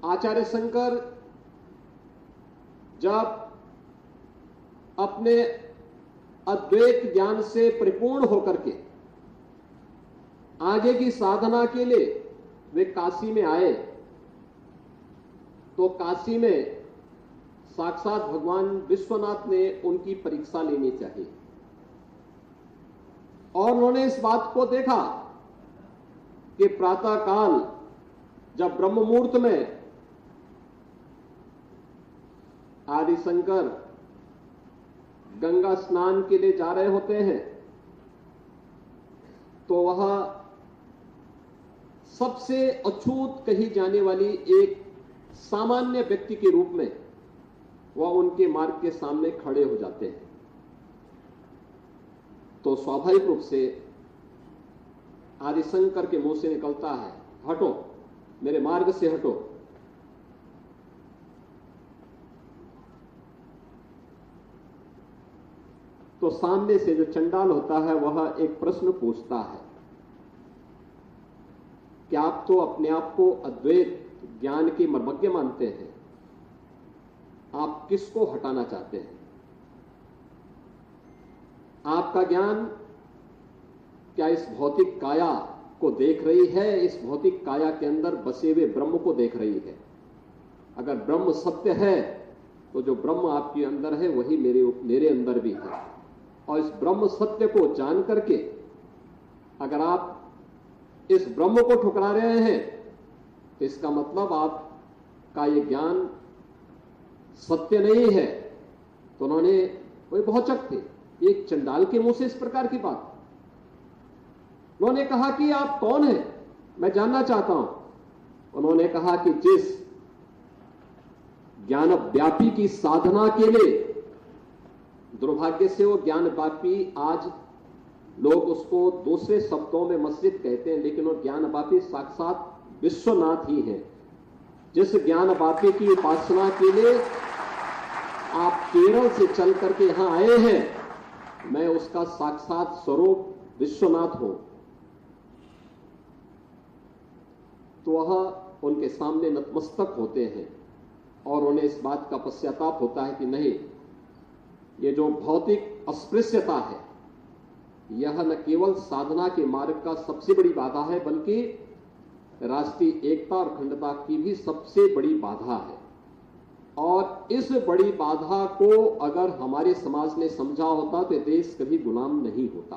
आचार्य शंकर जब अपने अद्वैत ज्ञान से परिपूर्ण होकर के आगे की साधना के लिए वे काशी में आए, तो काशी में साक्षात भगवान विश्वनाथ ने उनकी परीक्षा लेनी चाहिए और उन्होंने इस बात को देखा कि प्रातःकाल जब ब्रह्म मुहूर्त में आदि शंकर गंगा स्नान के लिए जा रहे होते हैं, तो वह सबसे अछूत कही जाने वाली एक सामान्य व्यक्ति के रूप में वह उनके मार्ग के सामने खड़े हो जाते हैं। तो स्वाभाविक रूप से आदि शंकर के मुंह से निकलता है, हटो, मेरे मार्ग से हटो। तो सामने से जो चंडाल होता है वह एक प्रश्न पूछता है कि आप तो अपने आप को अद्वैत ज्ञान के मर्मज्ञ मानते हैं, आप किसको हटाना चाहते हैं? आपका ज्ञान क्या इस भौतिक काया को देख रही है, इस भौतिक काया के अंदर बसे हुए ब्रह्म को देख रही है? अगर ब्रह्म सत्य है तो जो ब्रह्म आपके अंदर है वही मेरे अंदर भी है, और इस ब्रह्म सत्य को जान करके अगर आप इस ब्रह्म को ठुकरा रहे हैं तो इसका मतलब आपका ये ज्ञान सत्य नहीं है। तो उन्होंने, वे भौचक थे, एक चंडाल के मुंह से इस प्रकार की बात। उन्होंने कहा कि आप कौन हैं, मैं जानना चाहता हूं। उन्होंने कहा कि जिस ज्ञान व्यापी की साधना के लिए, दुर्भाग्य से वो ज्ञान व्यापी आज लोग उसको दूसरे शब्दों में मस्जिद कहते हैं, लेकिन वो ज्ञान व्यापी साक्षात विश्वनाथ ही है। जिस ज्ञान व्यापी की उपासना के लिए आप केरल से चल करके यहां आए हैं, मैं उसका साक्षात स्वरूप विश्वनाथ हूं। तो वह उनके सामने नतमस्तक होते हैं और उन्हें इस बात का पश्चाताप होता है कि नहीं, ये जो भौतिक अस्पृश्यता है यह न केवल साधना के मार्ग का सबसे बड़ी बाधा है, बल्कि राष्ट्रीय एकता और अखंडता की भी सबसे बड़ी बाधा है। और इस बड़ी बाधा को अगर हमारे समाज ने समझा होता तो देश कभी गुलाम नहीं होता।